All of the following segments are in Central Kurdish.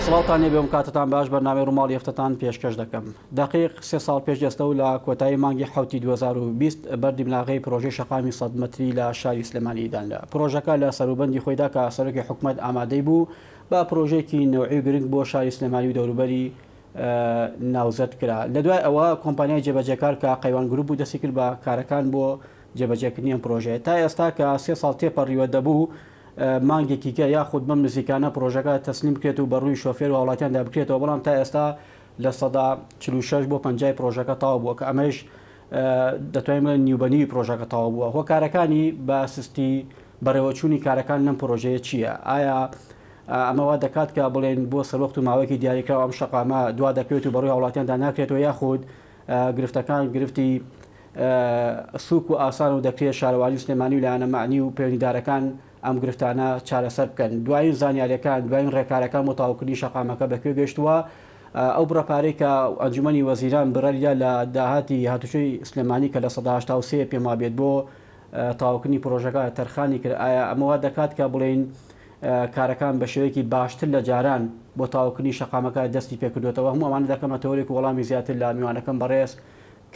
سڵاوتان لێبێ کاتتان باش بەرنامەی ڕووماڵی هەفتەتان پێشکەش دەکەم. دقیق 3 ساڵ پێش دەستە و لە کۆتایی مانگی حوتی 2020 بەردی بناغی پرۆژەی شەقامی 100 مەتری لە شاری سلێمانیدان لە پرۆژەکە لە سەروبەندی خۆیدا کە سەرۆکی حکوومەت ئامادەی بوو بە پرۆژێکی نەوعی گرنگ بۆ شاری سلێمانی و دەوروبەری ناوزەت کرا. لە دوای ئەوە کۆمپانیای جێبەجێکار کە قەیوان گروپ بوو دەستی کرد بە کارەکان بۆ جێبەجێکردنی ئەم پرۆژەیە. تا ئێستا کە 3 ساڵ تێپەڕیوە دەبوو مانگێکی کە یاخود بەم نزیکانە پرۆژەکە تەسلیم بکرێت و بەڕووی شۆفێر و وڵاتیاندا بکرێتەوە، بەڵام تا ئێستا لە 46 بۆ 50 پرۆژەکە تاوا بووە کە ئەمەش دەتوانین نیوبەنی پرۆژەکە تاوا بووە. هۆکارەکانی بە سستی بەڕێوەچوونی کارەکان لەم پرۆژەیە چییە؟ ئایا ئەمەوا دەکات کە بڵێن بۆ سەروەخت و ماوەیەکی دیاریکراوە ئەم شەقامە دوا دەکرێت و بەڕووی وڵاتیاندا ناکرێتەوە، یاخود گرفتەکان گرفتی سوک و ئاسان و دەکرێت شارەوانی سلێمانی و لایەنە معنی و پەیوەندیدارەکان ئەم گرفتانە چارەسەر بکەن. دوایین زانیاریەکان دوایین ڕێکارەکان بۆ تاوکردنی شەقامەکە بەکوێ گەشتووە. ئەو بڕەپارەی کە ئەنجومەنی وەزیران بڕەریا لە داهاتی هاتوچۆی سلێمانی کە لە 1983 پێما بێت بۆ تاوکردنی پرۆژەکە تەرخانی کرد. ئایا ئەمەوە دەکات کە بڵێن کارەکان بە شێوەیەکی باشتر لە جاران بۆ تاوکردنی شەقامەکە دەستی پێکردوێتەوە؟ هەموو ئەمانە دەکەمەتەوەرێک و وەڵامی زیاتر لە میوانەکەم بەڕێز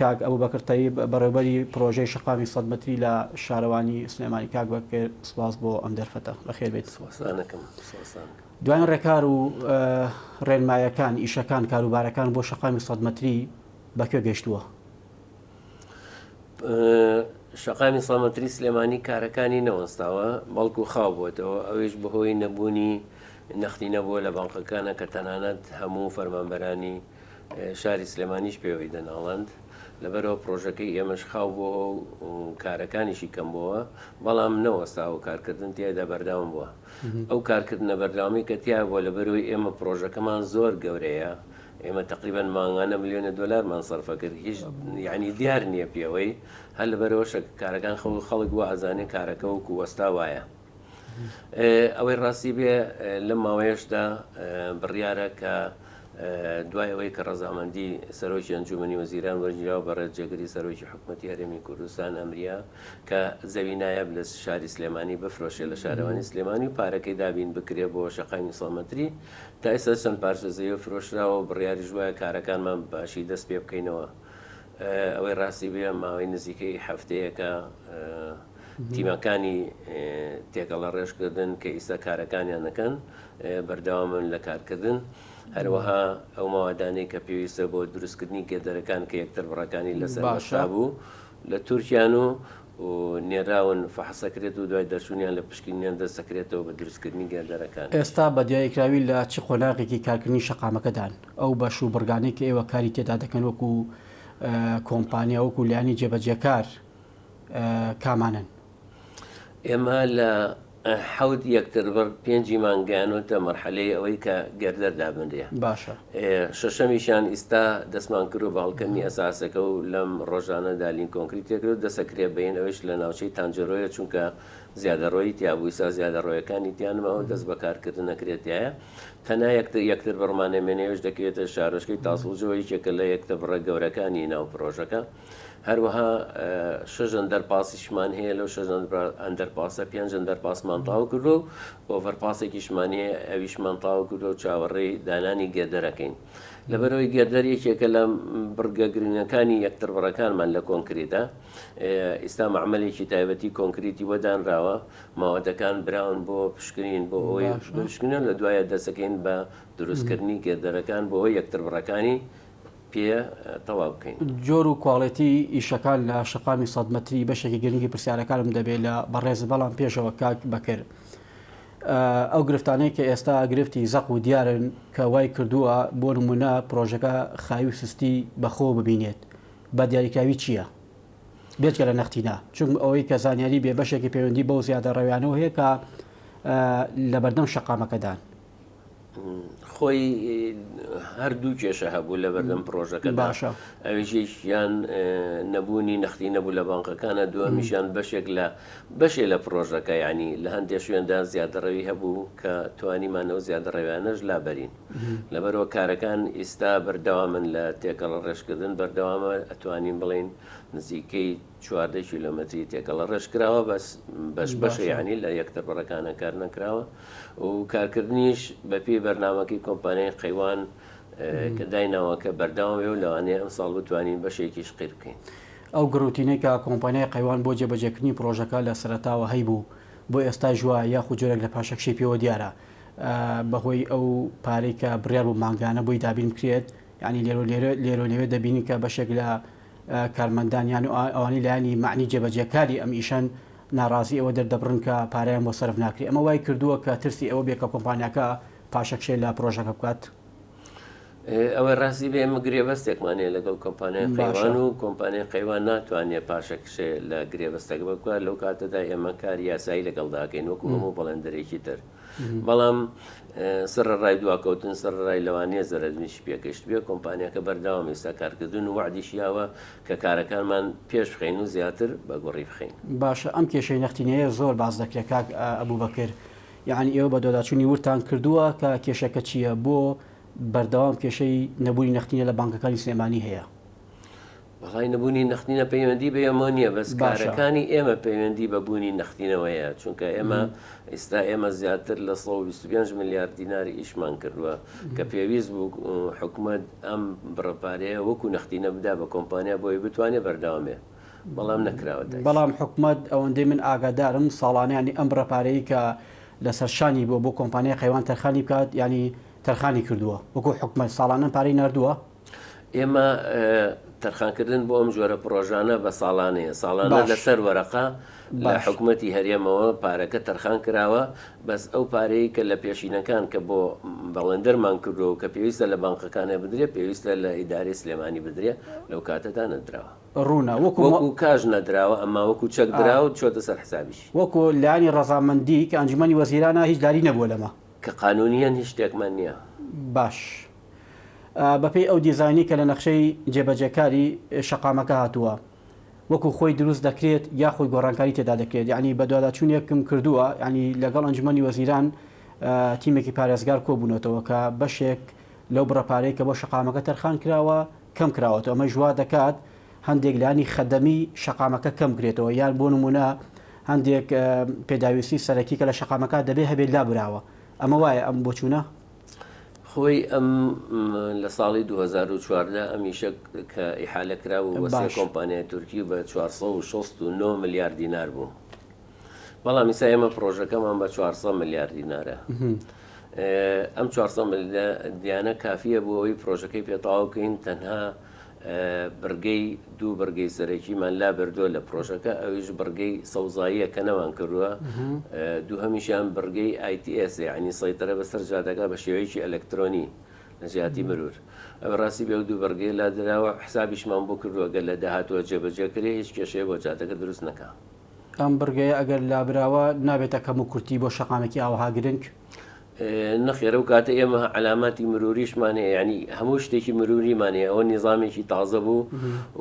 کاک ئەبوبەکر تەیب بەڕێوەبەری پرۆژەی شەقامی 100 مەتری لە شارەوانی سلێمانی. کاک بەکر سپاس بۆ ئەم دەرفەتە، بەخێر بێت. دوایین ڕێکار و ڕێنمایەکان ئیشەکان کاروبارەکان بۆ شەقامی 100 مەتری بەکوێ گەشتووە؟ شەقامی 100 مەتری سلێمانی کارەکانی نەوەستاوە، بەڵکو خاو بووێتەوە. ئەوێش بەهۆی نەبوونی نەختی نەبووە لە بانقەکانە کە تەنانەت هەموو فەرمانبەرانی شاری سلێمانیش پێوەی دەناڵند. لەبەرەوە پرۆژەکەی ئێمەش خاو بووە و کارەکانیشی کەم بووە، بەڵام نەوەستا و کارکردن تیایدا بەردەوام بووە. ئەو کارکردنە بەردەوامی کە تیا بووە لەبەرەوەی ئێمە پرۆژەکەمان زۆر گەورەیە. ئێمە تقریبان مانگانە ملیۆنە دۆلارمان سەرفە کرد، هیچ یعنی دیار نییە پێوەی، هەر لەبەرەوە کارەکان خەڵک وە ئەزانێ کارەکە وەکو وەستا وایە. ئەوەی ڕاستی بێ لەم ماوەیەشدا بڕیارە کە دوای ئەوەی کە ڕەزامەندی سەرۆکی ئەنجومەنی وەزیران وەرگیراوە بە ڕێجێگری سەرۆکی حکوومەتی هەرێمی کوردستان ئەمریا کە زەوی نایب لە شاری سلێمانی بفرۆشێ لە شارەوانی سلێمانی و پارەکەی دابین بکرێ بۆ شەقامی 100 مەتری. تا ئێستا چەند پارچە زەوی فرۆشراوە و بڕیاری ژوایە کارەکانمان باشی دەست پێ بکەینەوە. ئەوەی ڕاستی بێ ماوەی نزیکەی هەفتەیەکە تیمەکانی تێکەڵە ڕێژکردن کە ئیستا کارەکانیان دەکەن بەردەوامن لە کارکردن. هەروەها ئەو ماوەدانەی کە پێویستە بۆ دروستکردنی گێدەرەکان کە یەکتر بڕەکانی لەسەر باشا بوو لە تورکیان و نێراون فەحسەکرێت و دوای دەرچوونیان لە پشکنیان دەستەکرێتەوە بە دروستکردنی گێدەرەکان. ئێستا بە دیاریکراوی لە چ قۆناغێکی کارکردنی شەقامەکەدان ئەو بەش و بڕگانەی کە ئێوە کاری تێدا دەکەن وەکو کۆمپانیا وەکو لایانی جێبەجێکار کامانن؟ ئێمە لە حەوت یەکتر بەر 5 مانگیانوتە مەرحەلەی ئەوەی کە گەردەر دابندێ. باشە. شەشەمیشان ئیستا دەستمان کرد و باڵکەنی ئەساسەکە و لەم ڕۆژانەدا لین کۆنکریتێکرد و دەسەکرێ بەین ئەوش لە ناوچەی تانجەرۆیە، چونکە زیادەڕۆیی تیابوویسا زیادەڕۆیەکانی تیانمەوە دەست بەکارکردن نەکرێتایە. تەنها یەکتر بڕمانەمێنێوش دەکرێتە شارۆچکەی تاسڵجەوەی یەکێکە لە یەکتە بڕە گەورەکانی ناو پرۆژەکە. هەروەها 6 ئەندەرپاسیشمان هەیە، لەو 6 ئەندەرپاسە 5 ئەندەرپاسمان تاو کردو و ئۆڤەرپاسێکیشمان هەیە، ئەویشمان تاو کردو و چاوەڕێی دانانی گێدەرەکەین. لەبەرەوەی گێدەر یەکێکە لە بڕگەگرنگەکانی یەکتر بڕەکانمان لە کۆنکریتە. ئێستا معمەلێکی تایبەتی کۆنکریتی وەدانراوە، ماوەدەکان براون بۆ پشکنین بۆ ئەوەی بشکنن، لە دوایە دەسەکەین بە دروستکردنی گێدەرەکان بۆ ئەوەی یەکتر بڕەکانی پێ تەواو بکەین. جۆر و کواڵەتی ئیشەکان لە شەقامی 100 مەتری بەشێکی گرنگی پرسیارەکانم دەبێت لە بەڕێز، بەڵام پێشەوە کاک بەکر ئەو گرفتانەی کە ئێستا گرفتی زەق و دیارن کە وای کردووە بۆ نمونە پرۆژەکە خاوی سستی بەخۆ ببینێت، بە دیاریکراوی چییە؟ بێت لە نەختینا، چون ئەوەی کە زانیاری بێ بەشێکی پەیوەندی بەو زیادە ڕەویانەوە هەیە کە لە بەردەم شەقامەکەدان خۆی هەردوو کێشە هەبوو لە بەردەم پرۆژەکە. باشە. ئەویشیان نەبوونی نەختی نەبوو لە بانقەکانە، دووەمیشیان بەشێ لە پرۆژەکە، ینی لە هەندێک شوێندا زیادەڕەوی هەبوو کە توانیمانەوە زیادەڕەویانەش لابەرین. لەبەرەوە کارەکان ئیستا بەردەوامن لە تێکەڵە ڕێژکردن، بەردەوامە ئەتوانین بڵین نزیکەی 14 کیلۆمەتری تێکەڵە ڕێژ کراوە بەش یعنی لە یەکتر بەڕەکانە کار نەکراوە و کارکردنیش بە پێی بەرنامەکەی کۆمپانیای قەیوان کە دایناوەکە بەرداوامێ و لەوانەیە ئەم ساڵ بتوانین بەشێکیش قیر بکەین. ئەو گروتینەی کە کۆمپانیای قەیوان بۆ جێبەجێکردنی پرۆژەکە لە سەرەتاوە هەیبوو بۆ ئێستا ژوە یاخود جۆرێک لە پاشەکشی پێوە دیارە بەهۆی ئەو پارەی کە بڕیار و مانگانە بۆی دابین بکرێت ینی لێرە لێوێ دەبینی کە بەشێک لە کارمەندانیان و ئەوانی لایانی معنی جێبەجێکاری ئەم ئیشەن ناڕازی ئەوە دەردەبڕن کە پارەیان بۆ سەرف ناکری ئەمە وای کردووە کە ترسی ئەوە بێکە کۆمپانیاکە پاشەکشێ لە پرۆژەکە بکات. ئەوە ڕاستی بێ ئێمە گرێبەستێکمانەیە لەگەڵ کۆمپانیای قەیوان و کۆمپانیای قەیوان ناتوانێت پاشەکشێ لە گرێبەستەکە بکات لەو کاتەدا ئێمە کاری یاسایی لەگەڵ داکەین وەکو هەموو بەڵێندەرێکی تر. بەڵام سەرڕای دواکەوتن سەرڕای لەوانەیە زەرەرمیش پێکەشت بێ کۆمپانیاکە بەرداوام ئێستا کارکردن و وعدیشیاوە کە کارەکانمان پێش بخەین و زیاتر بەگۆڕی بخەین. باشە ئەم کێشەی نەختینەیە زۆر باز دەکرێت کاک ئەبوو بەکر یعنی ئێوە بە دۆداچوونی ورتان کردووە کە کێشەکە چییە بۆ بەردەوام کێشەی نەبوونی نەختینە لە بانکەکانی سلێمانی هەیە. وڵای نەبوونی نەختینە پەیوەندی بە ئێمە نییە بەس کارەکانی ئێمە پەیوەندی بە بوونی نەختینەوەیە چونکە ئێمە ئێستا ئێمە زیاتر لە 125 ملیارد دیناری ئیشمان کردووە کە پێویست بوو حکوومەت ئەم بڕەپارەیە وەکو نەختینە بدا بە کۆمپانیا بۆی بتوانێت بەردەوامێ بەڵام نەکراوە. بەڵام حکوومەت ئەوەندەی من ئاگادارم ساڵانیانی ئەم بڕەپارەیە کە لەسەرشانی بۆ کۆمپانیای قەیوان تەرخانی بکات ینی تەرخانی کردووە وەکو حکومەت ساڵانە پارەی نردووە. ئێمە تەرخانکردن بۆ ئەم جۆرە پرۆژانە بە ساڵانە لەسەر وەرەقا لە حکوومەتی هەرێمەوە پارەکە تەرخان کراوە بەس ئەو پارەی کە لە پێشینەکان کە بۆ بەڵێندەرمان کردو کە پێویستە لە بانقەکانە بدرێت پێویستە لە ئیدارەی سلێمانی بدرێت لەو کاتەدا نەدراوە ڕوونە وەکو کاژ نەدراوە ئەمما وەکو چەک دراوە چۆتە سەر حسابیش وەکو لایانی ڕەزامەندی کە ئەنجومەنی وەزیرانە هیچ داری نەبووە لەمە کە قانونیان هیچ شتێکمان نییە. باش بەپێی ئەو دیزانی کە لە نەخشەی جێبەجێکاری شەقامەکە هاتووە وەکو خۆی دروست دەکرێت یاخۆی گۆڕانکاری تێدا دەکرێت یعنی بە دوواداچوونێکم کردووە ینی لەگەڵ ئەنجومەنی وەزیران تیمێکی پارێزگار کۆبوونەوە کە بەشێک لەو بڕەپارەی کە بۆ شەقامەکە تەرخان کراوە کەم کراوەتەوە ئەمە ژوا دەکات هەندێک لانی خەدەمی شەقامەکە کەم کرێتەوە یان بۆ نمونە هەندێک پێداویستی سەرەکی کە لە شەقامەکە دەبێت هەبێت لابراوە ئەمە وایە ئەم بۆچوونە خۆی ئەم لە ساڵی 2014 ئەمیشە کە ئیحالە کرا و وەسیە کۆمپانیای تورکی بە 469 ملیارد دینار بوو بەڵام ئێستا ئێمە پرۆژەکەمان بە 400 ملیارد دینارە ئەم 400 دیانە کافیە بۆ ئەوی پرۆژەکەی پێتەواو بکەین تەنها بەرگەی دوو بەرگەی سەرەکیمان لا بردووە لە پرۆژەکە ئەویش بەرگەی سەوزاییە کە نەوان کردووە دوو هەمیشیان بەرگەی ITS یعنی سەیترە بەسەر جادەکە بە شێوەیەکی ئەلکترۆنی لە جیاتی مرور ئەوە ڕاستی بێ و دوو بەرگەی لا دراوە حسابیشمان بۆ کردووە گەر لە داهاتوە جێبەجێکرێ هیچ کێشەیە بۆ جادەکە دروست نەکا. ئەم بەرگەیە ئەگەر لابراوە نابێتە کەم و کورتی بۆ شەقامێکی ئاوها گرنگ نەخێرە و کاتە ئێمە علاماتی مروریشمانەیە ینی هەموو شتێکی مروریمانەیە ئەوە نظامێکی تازە بوو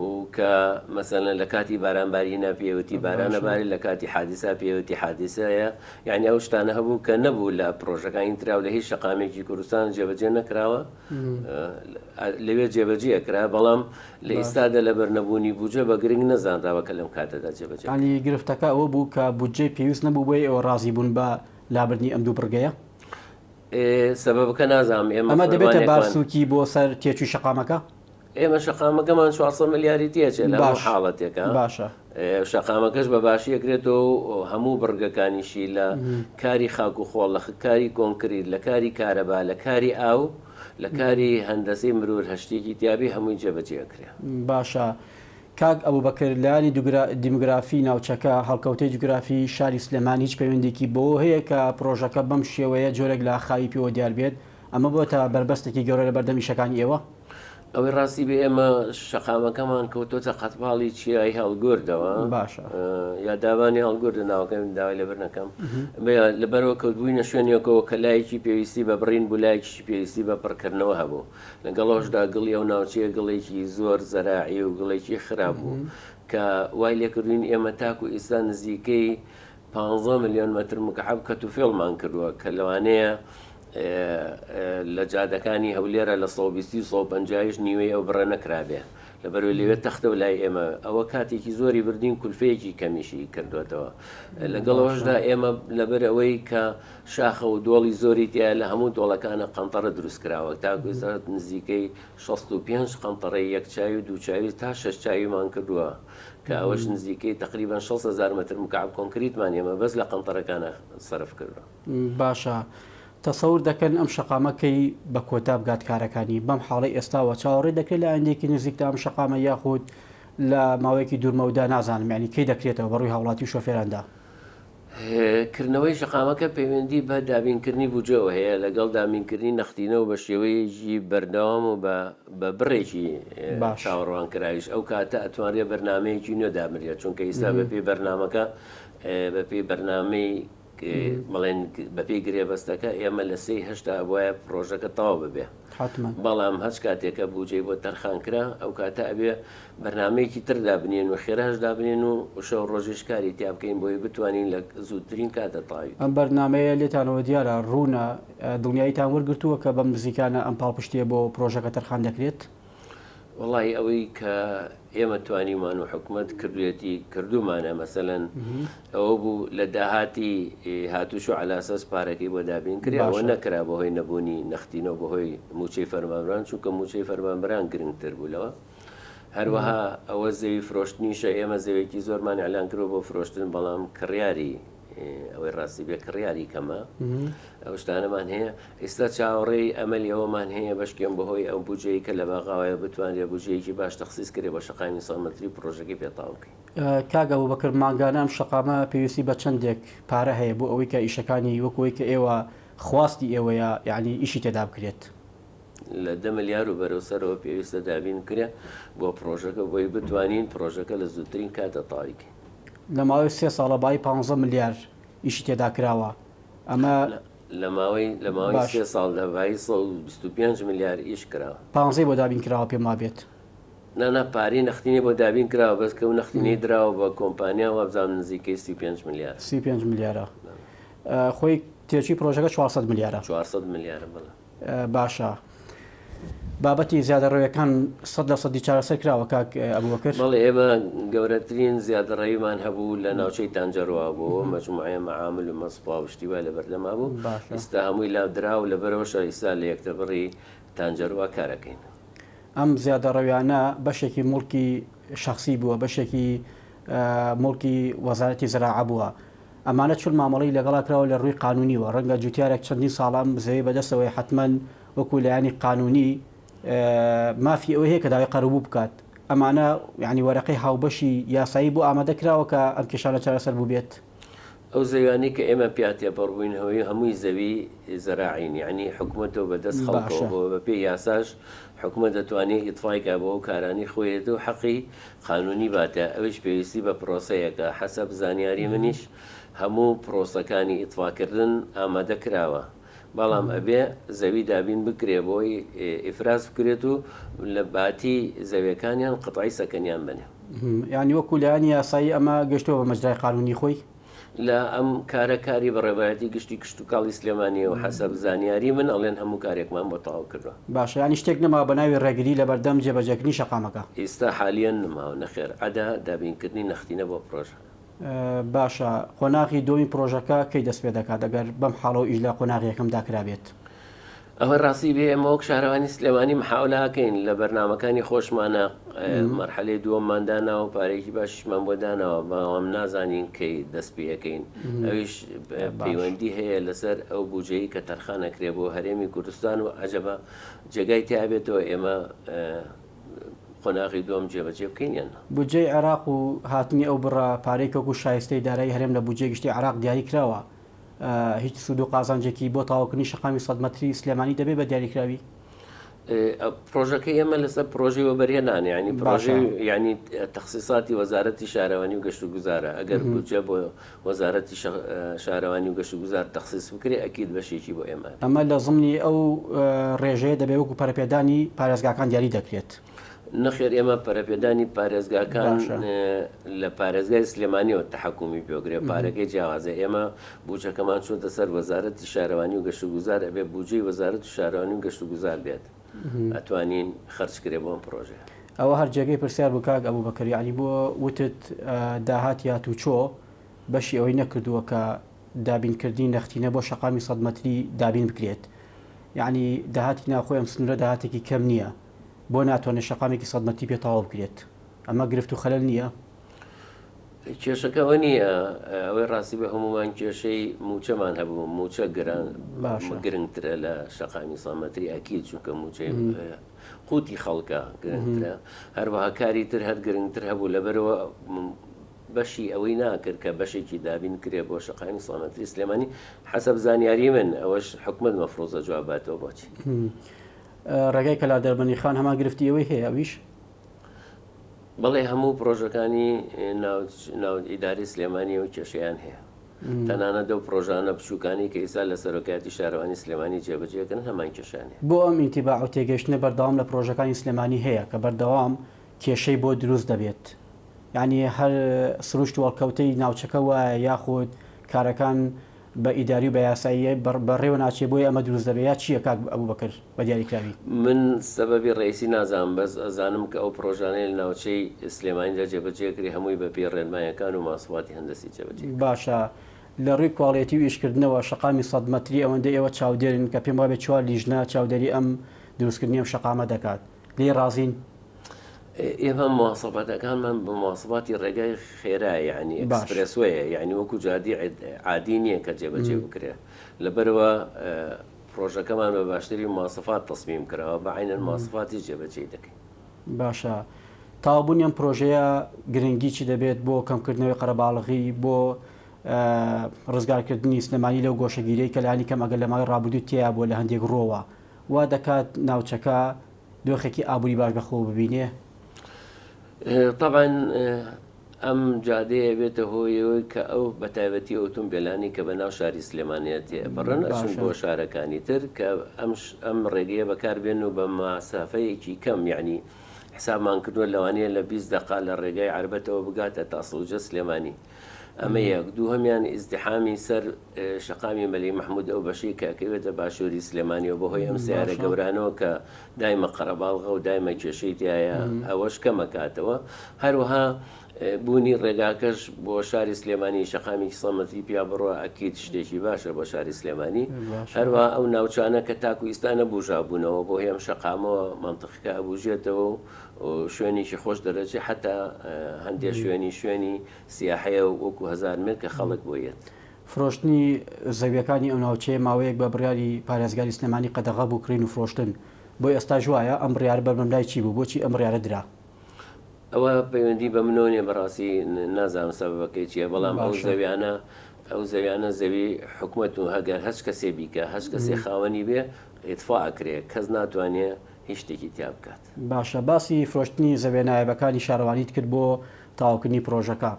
و کە مەسەلەن لە کاتی بارانباری ناپێوەتی بارانەباری لە کاتی حادیسا پێوەتی حادیسەیە یعنی ئەو شتانە هەبوو کە نەبوو لە پرۆژەکانی تراو لە هیچ شەقامێکی کوردستان جێبەجێ نەکراوە لەوێ جێبەجێکرا بەڵام لە ئێستادا لە بەرنەبوونی بودجە بە گرنگ نەزانراوە کە لەم کاتەدا جێبەجێ ینی گرفتەکە ئەوە بوو کە بودجێ پێویست نەبوو بۆی ئەوە ڕازی بوون بە لابردنی ئەم دوو بڕگەیە سەبەبەکە نازانم ئەمە دەبێتە بارسووکی بۆ سەر تێچووی شەقامەکە ئێمە شەقامەکەمان 400 ملیاری تێچێت لە حاڵەتێکە باشە شەقامەکەش بە باشیەکرێتەوە هەموو بڕگەکانیشی لە کاری خاک و خۆڵ لە کاری کۆنکریت لە کاری کارەبا لە کاری ئاو لە کاری هەندەسەی مرور هەشتێکی تیابی هەمووی جێبەجێکرێ. باشە کاک ئەبوو بەکر لایانی دیموگرافی ناوچەکە هەڵکەوتەی جوگرافی شاری سلێمانی هیچ پەیوەندێکی بۆ هەیە کە پرۆژەکە بەم شێوەیە جۆرێک لە خاوی پێوە دیار بێت ئەمە بۆتە بربەستێکی گەورە لە بەردەمیشەکانی ئێوە ئەوەی ڕاستی بێ ئێمە شەقامەکەمان کەوتۆتە قەتباڵی چیای هەڵگوردەوە باشە یا داوانی هەڵگورد ناوەکەم داوای لەبەر نەکەم لەبەرەوە کەوتبووینە شوێنێکەوە کە لایەکی پێویستی بە بڕین بوو لایەکی پێویستی بە پڕکردنەوە هەبوو لەگەڵەوەشدا گڵی ئەو ناوچەیە گڵێکی زۆر زەراعی و گڵێکی خراپ بوو کە وای لێکردوین ئێمە تاکو ئێستا نزیکەی 15 ملیۆن مەتر مکعب کەتوفێڵمان کردووە کە لەوانەیە لە جادەکانی هەولێرە لە 150 نیوەی ئەو بڕە نەکرابێ لەبەرەوەی لەوێت تەختە و لای ئێمە ئەوە کاتێکی زۆری بردین کولفەیەکی کەمیشی کردوێتەوە لەگەڵەوەشدا ئێمە لەبەر ئەوەی کە شاخە و دۆڵی زۆری تیا لە هەموو دۆڵەکانە قەنتەرە دروستکراوە تاگوێزارەت نزیکەی 65 قەنتەڕی یەکچاوی و دووچاوی تا 6 چاویمان کردووە کە ئەوەش نزیکەی تقریبان 6,000 متر مکعب کۆنکریتمان ئێمە بەس لە قەنتەرەکانە سەرف کردوە. باشە تەسەور دەکەن ئەم شەقامەکەی بە کۆتا بگات کارەکانی بەم حاڵی ئێستاوە چاوەڕێ دەکرێت لە ئەندێکی نزیکتا ئەم شەقامە یاخود لە ماوەیەکی دوورمەودا نازانم ینی کەی دەکرێتەوە بەڕووی هاوڵاتی شۆفێراندا. کردنەوەی شەقامەکە پەیوەندی بە دابینکردنی بوجەوە هەیە لەگەڵ دامینکردنی نەختینەوە بە شێوەیەکی بەردەوام و بە بڕێکی چاوەڕوان کراویش ئەو کاتە ئەتوانێت بەرنمەیەکی نوێ دامرێت چونکە ئێستا بەپێی بەرنمەکە بەپێی بەرنمەی بەڵێن بەپێی گرێبەستەکە ئێمە لە 3/8 وایە پرۆژەکە تەواو ببێ بەڵام هەچ کاتێکە بوجێ بۆ تەرخانکرا ئەو کاتە ئەبێ بەرنمەیەکی تردا بنێن و خێراژدا بنێن و شەو ڕۆژێشکاری تیا بکەین بۆی بتوانین لە زووترین کاتە تاوی ئەم بەرنمەیە لێتانەوە دیارە ڕوونە دڵنیاییتان وەرگرتووە کە بەم نزیکانە ئەم پاڵپشتێ بۆ پرۆژەکە تەرخان دەکرێت. وڵی ئەوەی کە ئێمە توانیمان و حکوومەت کردوێتی کردومانە مەسەلەن ئەوە بوو لە داهاتی هاتوش و علاسەس پارەکەی بۆ دابین کراوە نەکرا بەهۆی نەبوونی نەختینەوە بەهۆی موچەی فەرمانبران چونکە موچەی فەرمانبران گرنگتر بوولەوە هەروەها ئەوە زەوی فرۆشتنیشە ئێمە زەوێکی زۆرمان ئەلان کرۆ بۆ فرۆشتن بەڵام کڕیاری ئەوەی ڕاستی بێ کڕیاری کەمە ئەو شتانەمان هەیە ئێستا چاوەڕێی ئەمەلی ئەوەمان هەیە بەشکێن بەهۆی ئەو بجەیە کە لە باغاوایە بتوانێت بجەیەکی باش تەخسیس کرێ بە شەقامی سامەتری پرۆژەکەی پێتاو بکەین. کاگە بۆ بەکرد ماگانە ئەم شەقامە پێویستی بە چەندێک پارە هەیە بۆ ئەوەی کە ئیشەکانی وەکوەوەی کە ئێوە خواستی ئێوەیە یعنی ئیشی تێدا بکرێت لە 10 ملیار و بەرەوسەرەوە پێویستە دابین کرێ بۆ پرۆژەکە بۆی بتوانین پرۆژەکە لە زووترین کاتە تاویکەین. لە ماوەی 3 ساڵە بای 15 ملیار ئیشی تێدا کراوە ئەمە لە ماوەی 3 ساڵ لە بای 125 ملیار ئیش کراوە 15 بۆ دابین کراوە پێما بێت نانا پاری نەختینی بۆ دابین کراوە بەس کە و نەختینی دراوە بە کۆمپانیا وابزانام نزیکەی 35 ملیار 35 ملیارە خۆی تێچی پرۆژەکە 400 ملیارە 400 ملیارە بڵێ باشە بابەتی زیادەڕەویەکان 100% چارەسەر کراوە کاک ئەبوبەکر بەڵێ ئێمە گەورەترین زیادەڕەویمان هەبوو لە ناوچەی تانجەروا بوو مەجموعە مەعامل و مەسپا و شتیوای لە بەردەما بوو ئێستا هەمووی لاودرا و لەبەرەوەشە ئێستا لە یەکتەبڕی تانجەروا کارەکەین. ئەم زیادەڕەویانە بەشێکی مڵکی شخصی بووە بەشێکی مڵکی وەزارەتی زراعە بووە ئەمانە چون مامەڵی لەگەڵا کراوە لە ڕووی قانونیوە ڕەنگە جوتیارێک چەندین ساڵام زەوی بەدەستەوەی حتمما وەکو لایانی قانونی مافی ئەوە هەیە کە داوای قەرەبوو بکات ئەمانە یعنی وەرەقەی هاوبەشی یاسایی بۆ ئامادەکراوە کە ئەم کێشانە چارەسەر بوو بێت. ئەو زەویانی کە ئێمە پیاتێ بەڕبووینەوەی هەمووی زەوی زەراعین یعنی حکوومەتەوە بەدەست خەڵکەوە بەپێ یاساش حکوومەت دەتوانێت ئیتفاقا بۆ کارانی خۆیێت و حەقی قانونی باتە ئەوش پێویستی بە پرۆسەیەکە حەسەب زانیاری منیش هەموو پرۆسەکانی ئیتفاقکردن ئامادە کراوە بەڵام ئەبێ زەوی دابین بکرێ بۆی ئیفراز بکرێت و لە باتی زەویەکانیان قەتعی سەکەنیان بنێ یعنی وەکو لایانی یاسایی ئەمە گەشتەوە بە مەجرای قانونی خۆی لە ئەم کارەکاری بەڕێبەتی گشتی کشت و کاڵی سلێمانی و حەسەب زانیاری من ئەڵێن هەموو کارێکمان بۆ تەواو کردووە. باشە ینی شتێک نەما بە ناوی ڕێگری لە بەردەم جێبەجێکردنی شەقامەکە ئێستا حالیان نماوە نەخێر ئەدا دابینکردنی نەختینە بۆ پرۆژە. باشە قۆناغی دۆمی پرۆژەکە کەی دەست پێ دەکات ئەگەر بەم حاڵەوە ئیش لە قۆناغی یەکەم داکرابێت. ئەوە ڕاستی بێ ئەمە وەک شارەوانی سلێمانی محاولەکەین لە بەرنمەکانی خۆشمانە مەرحەلەی دووەمماندانەوە پارێکی باشیشمان بۆ دانەوە بەڵام نازانین کەی دەست پێەکەین ئەویش پەیوەندی هەیە لەسەر ئەو بودجەی کە تەرخانەکرێ بۆ هەرێمی کوردستان و عەجەبە جێگای تیابێتەوە ئێمە قۆناغی دووەم جێبەجێ بکەین بودجەی عێراق و هاتنی ئەو بڕە پارێکەوەکو شایستەی دارایی هەرێم لە بودجێ گشتی عێراق دیاری کراوە هیچ سود و قازانجێکی بۆ تاواکردنی شەقامی 100 مەتری سلێمانی دەبێت بە دیاریکراوی پرۆژەکەی ئێمە لەسەر پرۆژەی وەبەرهێنانە ینی پرۆژەی ینی تەخسیساتی وەزارەتی شارەوانی و گەشت و گوزارە ئەگەر بودجە بۆ وەزارەتی شارەوانی و گەشت و گوزار تەخسیس بکرێ ئەکید بەشێکی بۆ ئێمە ئەمە لە زمانی ئەو ڕێژەیە دەبێت وەکو پەرەپێدانی پارێزگاکان دیاری دەکرێت. نەخێر ئێمە پەرەپێدانی پارێزگاکان لە پارێزگای سلێمانیەوە تەحکومی پێگرێ پارەکەی جیاوازە ئێمە بودجەکەمان چۆنتە سەر وەزارەتی شارەوانی و گەشتوگوزار ئەبێ بودجەی وەزارەت شارەوانی و گەشتوگوزار بێت ئەتوانین خەرجکرێ بۆ ئەم پرۆژێ. ئەوە هەر جێگەی پرسیار بوو کاک ئەبوبەکر یعنی بۆ وتت داهاتی هاتوچۆ بەشی ئەوەی نەکردووە کە دابینکردنی نەختینە بۆ شەقامی 100 مەتری دابین بکرێت، یعنی داهاتی ناخۆی ئەم سنوورە داهاتێکی کەم نییە بۆ ناتوانێت شەقامێکی 100 مەتری پێ تەواو بکرێت. ئەمە گرفت و خەلەل نییە؟ کێشەکەەوە نییە، ئەوەی ڕاستی بە هەمومان کێشەی موچەمان هەبوو، موچە گرنگترە لە شەقامی 100 مەتری ئەکید چونکە موچەی قوتی خەڵکە گرنگترە، هەروەها کاری تر هەر گرنگتر هەبوو لەبەرەوە بەشی ئەوەی ناکرد کە بەشێکی دابین کرێ بۆ شەقامی 100 مەتری سلێمانی. حەسەب زانیاری من ئەوەش حکومت مەفرۆزە جواباتەوە بۆچی. ڕێگای کەلا دەربەنی خان هەمان گرفتی ئەوەی هەیە ئەویش؟ بەڵێ هەموو پرۆژەکانی ناو ئیداری سلێمانی و کێشەیان هەیە، تەنانەت دەو پرۆژانە بچووکانی کە ئیسا لە سەرۆکاتی شارەوانی سلێمانی جێبەجێکردن هەمان کێشیان هەیە. بۆ ئەم ئینتیباع و تێگەشتنە بەردەوام لە پرۆژەکانی سلێمانی هەیە کە بەردەوام کێشەی بۆ دروست دەبێت، یعنی هەر سروشت وەڵکەوتەی ناوچەکە وایە یاخود کارەکان بە ئیداری و بە یاساییە بەڕێوە ناچێ بۆی ئەمە دروست دەبێت یا چییە کاک ئەبوبەکر بە دیاریکراوی؟ من سەبەبی ڕئیسی نازانم، بەس ئەزانم کە ئەو پرۆژانەی لە ناوچەی سلێمانیدا جێبەجێکری هەمووی بە پێی ڕێنمایەکان و ماسوڵاتی هەندەسی جێبەجێ. باشە، لە ڕووی کواڵیەتی و ئیشکردنەوە شەقامی 100 مەتری ئەوەندەی ئێوە چاودێرن کە پێم وابێت 4 لیژنە چاودێری ئەم دروستکردنی ئەم شەقامە دەکات، لێ ڕازین؟ ئێمە مواصفاتەکانمان بە مواصفاتی ڕێگای خێرا، یعنی ئەکسپرسوەیە، یعنی وەکو جادی عادی نییە کە جێبەجێ بکرێ، لەبەرەوە پرۆژەکەمان بە باشتری مواصفات تەسمیم کراوە بە عینەن مواصفاتی جێبەجێ دەکەین. باشە، تاوابوونی ئەم پرۆژەیە گرنگی چی دەبێت بۆ کەمکردنەوەی قەرەباڵغی، بۆ ڕزگارکردنی سلێمانی لەو گۆشەگیرەی کە لانی کەم ئەگەر لە ماوەی ڕابردوو تیا بووە لە هەندێک ڕۆوە وا دەکات ناوچەکە دۆخێکی ئابووری باش بەخۆ ببینێ؟ طبعا ئەم جادەیە بێتە هۆیەوەی کە ئەو بەتایبەتی ئۆتۆمبیلانی کە بەناو شاری سلێمانیەتێ بەڕەنەچون بۆ شارەکانی تر کە ئەم ڕێگەیە بەکاربێن و بە ماسافەیەکی کەم، یعنی حسابمان کردووە لەوانەیە لە 20 دقا لە ڕێگای عربەتەوە بگاتە تا سەوجە سلێمانی. ئەمە یەک. دوو هەمیان ئیزدیحامی سەر شەقامی مەلی مەحموود ئەو بەشەی کەکەوێتە باشووری سلێمانیەوە بەهۆی ئەم سیارە گەورانەوە کە دایمە قەرەباڵغە و دایمە کێشەی تایە ئەوەش کەمەکاتەوە. هەروەها بوونی ڕێگاکەش بۆ شاری سلێمانی شەقامی 100 مەتری پیا بڕۆ ئەکید شتێکی باشە بۆ شاری سلێمانی. هەروە ئەو ناوچانە کە تاکو ئیستانە بوژابوونەوە بۆ هێم شەقامەوە منطقەکە ئەبوژێتەوە و شوێنێکی خۆش دەرەجێ حتا هەندێک شوێنی سیاحەیە و وەکو هەزار مێر کە خەڵک بۆیێت. فرۆشتنی زەویەکانی ئەو ناوچەیە ماوەیەک بە بڕیاری پارێزگاری سلێمانی قەدەغا بوو کڕین و فرۆشتن، بۆی ئێستا ژوایە ئەم بڕیارە بەربەملای چی بوو؟ بۆچی ئەم بڕیارە درا؟ ئەوە پەیوەندی بە منۆنیە بەڕاستی نازانم سەبەبەکەی چییە، بەڵام ئەو زەویانە زەوی حکومەت و هەگەر هەچ کەسێ بیکە هەچ کەسێ خاوەنی بێ ئیتفا ئەکرێ، کەس ناتوانێت هیچ شتێکی تیا بکات. باشە، باسی فرۆشتنی زەوێ نایەبەکانی شارەوانیت کرد بۆ تاواکردنی پرۆژەکە.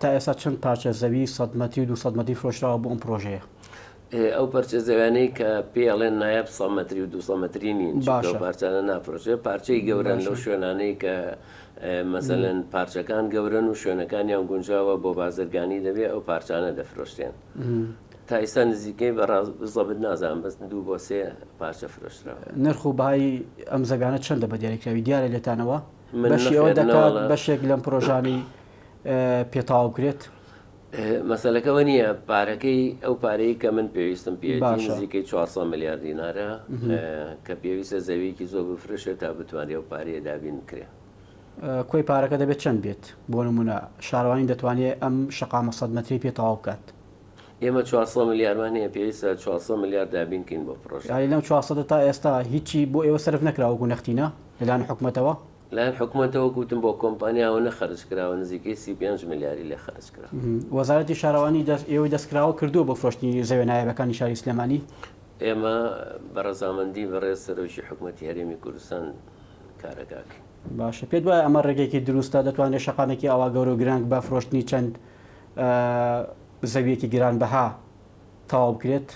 تا ئێستا چەند پارچە زەوی 100 مەتری و 200 مەتری فرۆشراوە بۆ ئەم پرۆژەیە؟ ئەو پەرچە زەویانەی کە پێڵێن نایب 100 مەتری و 200 مەتری نین، پارچانە نافرۆشێ، پارچەی گەورن لەو شوێنانەی کە مەسەلەن پارچەکان گەورن و شوێنەکانیان گونجاوە بۆ بازرگانی دەبێت ئەو پارچانە دەفرۆشتێن. تا ئێستا نزیکەی بەڕازبت نازانم، بەس 2 بۆ 3 پارچە فرۆشراوە. نرخ و باهای ئەم زەویانە چەندە بە دیاریکراوی دیارە لێتانەوە؟ بەشی ئەوە دەکات بەشێک لەم پرۆژانی پێتاو بکرێت؟ مەسەلەکەەوە نییە، پارەکەی ئەو پارەی کە من پێویستم پێێتی نزیکەی 400 میلیارد دینارە کە پێویستە زەویەکی زۆر بفرێشێت تا بتوانێت ئەو پارەیە دابین بکرێت. کۆی پارەکە دەبێت چەند بێت؟ بۆ نمونە شارەوانی دەتوانێت ئەم شەقامە 100 مەتری پێتەواو بکات. ئێمە 400 میلیاردمان هەیە، پێویستە 400 میلیارد دابینکەین بۆ پرۆژە. یعنی لەم 400 تا ئێستا هیچی بۆ ئێوە سەرف نەکراوە نەختینە لەلایەن حکومەتەوە؟ لایەن حکومەتەوە گوتم بۆ کۆمپانیاوە نەخەرج کراوە، نزیکەی 35 میلیاردی لێ خەرج کرا. وەزارەتی شارەوانی ئێوەی دەستکراوە کردووە بۆ فرۆشتنی زەوێ نایەبەکانی شاری سلێمانی؟ ئێمە بەڕەزامەندی بەڕێز سەرۆکی حکومەتی هەرێمی کوردستان کارەکاکەین. باشە، پێت وایە ئەمە ڕێگەیەکی دروستە دەتوانێت شەقامێکی ئاوا گەورە و گرنگ بە فرۆشتنی چەند زەویەکی گرانبەها تەواو بکرێت؟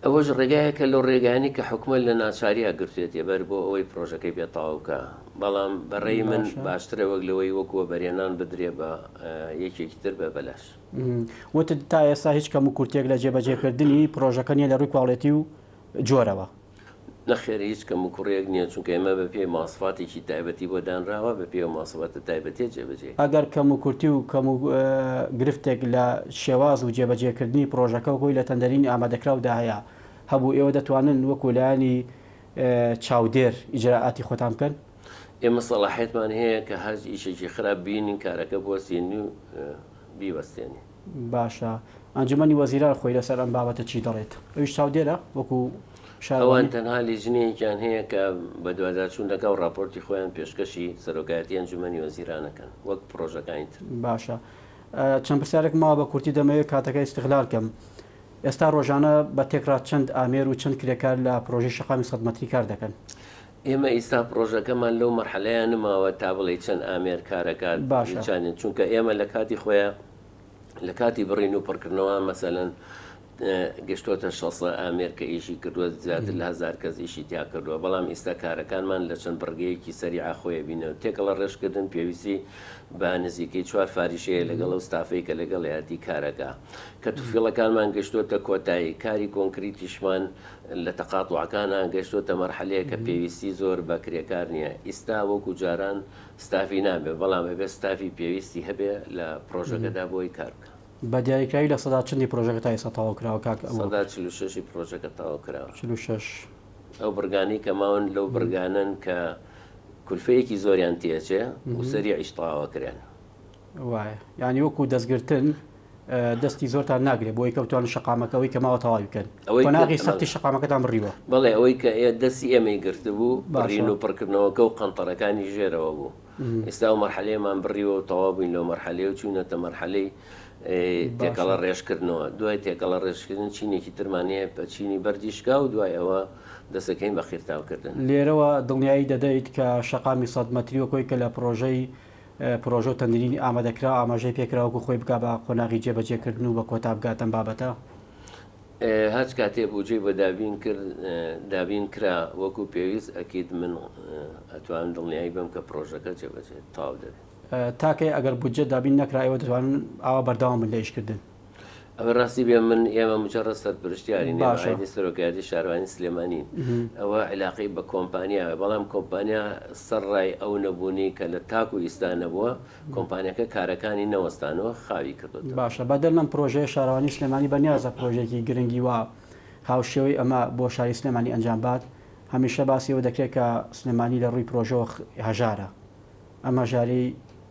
ئەوەش ڕێگایەکە لەو ڕێگەیانی کە حکومە لە ناچاریە گرتوێتێ بەر بۆ ئەوەی پرۆژەکەی بێتاوکە بەڵام بەڕێی من باشترە وەک لەوەی وەکووە بەرێنان بدرێ بە یەکێکی تر بە بەلاش. وتت تا ئێستا هیچ کەم و کورتێک لە جێبەجێکردنی پرۆژەکە نیە لە ڕووی کواڵێتی و جۆرەوە. نەخێر هیچ کەم و کوڕێک نییە چونکە ئێمە بە پێی ماسفاتێکی تایبەتی بۆ دانراوە بە پێ ماسفاتە تایبەتێ جێبەجێ. ئەگەر کەم و کورتی و کەم و گرفتێک لە شێواز و جێبەجێکردنی پرۆژەکە و خۆی لە تەندەرینی ئامادەکراودا هەیە هەبوو ئێوە دەتوانن وەکو لایانی چاودێر ئیجراعاتی خۆتان بکەن؟ ئێمە سەڵاحێتمان هەیە کە هەر ئیشێکی خراپ بینین کارەکە بوەستێنی و بیوەستێنی. باشە ئەنجومەنی وەزیران خۆی لەسەر ئەم بابەتە چی دەڵێت؟ ئەویش چاودێرە وەکو ئەوان تەنها لیژنەیەکیان هەیە کە بە دوواداچوون دەکە و راپۆرتی خۆیان پێشکەشی سەرۆکایەتی ئەنجومەنی وەزیرانەکەن وەک پرۆژەکانی تر. باشە چەند پرسیارێک ماوە بە کورتی دەمەوێت کاتەکە استیغلال کەم. ئێستا ڕۆژانە بە تێکرات چەند ئامێر و چەند کرێکار لە پرۆژەی شەقامی سەد مەتری کار دەکەن؟ ئێمە ئیستا پرۆژەکەمان لەو مەرحەلەیان نماوە تا بڵێ چەند ئامێر کارەکات چانێن چونکە ئێمە لە کاتی خۆیان لە کاتی بڕین و پڕکردنەوە مەسەلەن گەشتۆتە 600 ئامێر کە ئیشی کردووە زیاتر لە 1000 کەس ئیشی تیا کردووە بەڵام ئێستا کارەکانمان لە چەند بڕگەیەکی سەریع خۆیە بینەوە تێکەڵە ڕێژکردن پێویستی بە نزیکەی 4 فاریشەیە لەگەڵ و ستافەی کە لەگەڵ یاتی کارەکە کە توفیڵەکانمان گەشتۆتە کۆتایی کاری کۆنکریتیشمان لە تەقاتوعەکانە گەشتۆتە مەرحەلەیە کە پێویستی زۆر بە کرێکار نییە ئیستا وەکو جاران ستافی نابێ بەڵام ئەبێ ستافی پێویستی هەبێ لە پرۆژەکەدا بۆی کار بکە. بە دیاریکراوی لە سەدا چەندی پرۆژەکە تا ئێستا تەواو کراوە کاک؟ 46 پرۆژەکە تەواو کراوە. 46 ئەو بڕگانی کە ماون لەو بڕگانن کە کولفەیەکی زۆریان تێچێ و سەری عیشتاوە کرێن. وایە یعنی وەکو دەستگرتن دەستی زۆرتان ناگرێت بۆی کەوتوان شەقامەکەەوەی کە ماوە تەواوی بکەن ناغی سەختی شەقامەکەتان بڕیوە. بەڵێ ئەوەی کە دەستی ئێمەی گرت بوو بڕین و پڕکردنەوەکە و قەنتەرەکانی ژێرەوە بوو ئێستا و مەرحەلەیەمان بڕیوە و تەواو بووین لەو مەرحەلەیە و چوونەتە مەرحەلەی تێکەڵە ڕێژکردنەوە دوای تێکەڵە ڕێژکردن چینێکی ترمانەیە بە چینی بەردیشکا و دوای ئەوە دەسەکەین بە خێرتاوکردن. لێرەوە دڵنیایی دەدەیت کە شەقامی سەد مەتریوەکۆی کە لە پرۆژە و تەندرینی ئامادەکرا ئاماژەی پێکراوەکو خۆی بک بە قۆناغی جێبەجێکردن و بە کۆتا بگاتن بابەتە؟ هەچ کاتێ بودجێ بە دابین کرا وەکو پێویست ئەکید من ئەتوانم دڵنیایی بم کە پرۆژەکە جێبەجێ تاو دەبێت. تاکەی ئەگەر بودجێ دابین نەکرایەوە دەتوانن ئاوا بەرداوام من لە ئیشکردن. ئەوە ڕاستی بێ من ئێمە مجرڕ سەرپرشتیاری سەرۆکایەتی شارەوانی سلێمانی ئەوە علاقی بە کۆمپانیاوە بەڵام کۆمپانیا سەرڕای ئەو نەبوونی کە لە تاکو ئیستا نەبووە کۆمپانیەکە کارەکانی نەوەستانەوە خاوی کردوت. باشە بەدەر لەم پرۆژەیە شارەوانی سلێمانی بەنیازە پرۆژێکی گرنگی وە هاوشێوەی ئەمە بۆ شاری سلێمانی ئەنجام بات هەمیشە باسیەوە دەکرێت کە سلێمانی لە ڕووی پرۆژەوە هەژارە ئەمە ژاری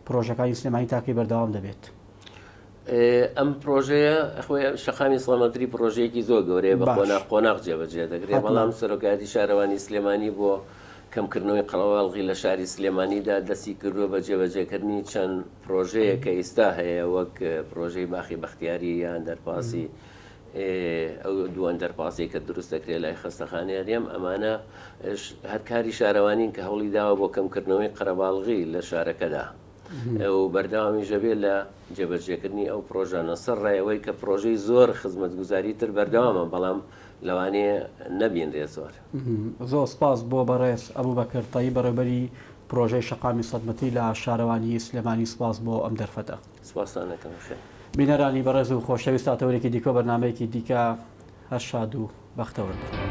پرۆژەکانی سلێمانی تاکەی بەردەوام دەبێت. ئەم پرۆژەیە خۆی شەقامی سڵامەتری پرۆژەیەکی زۆر گەورەیە بە قۆناغ جێبەجێ دەگرێت بەڵام سەرۆکایەتی شارەوانی سلێمانی بۆ کەمکردنەوەی قەڵەواڵغی لە شاری سلێمانیدا دەستی کردووە بە جێبەجێکردنی چەند پرۆژەیە کە ئێستا هەیە وەک پرۆژەی باخی بەختیاری یان دەرپاسی ئەو دووان دەرپاسی کە دروست دەکرێت لای خەستەخانەی هەرێم ئەمانە هەر کاری شارەوانین کە هەوڵی داوە بۆ کەمکردنەوەی قەرەباڵغی لە شارەکەدا و بەردەوامی ژەبێ لە جێبەجێکردنی ئەو پرۆژانە سەر ڕایەوەی کە پرۆژەی زۆر خزمەتگوزاری تر بەردەوامە بەڵام لەوانەیە نەبینرێ زۆر. زۆر سپاس بۆ بەڕێز ئەبوو بەکردتایی بەڕێبەری پرۆژەی شەقامی سەد مەتری لە شارەوانی سلێمانی سپاس بۆ ئەم دەرفەتە. سپاسانەکەم خێر. بینەرانی بەڕێز و خۆشەویست تاتەوەرێکی دیکۆ بەرنامەیەکی دیکە هەر شاد و بەختەوەرد.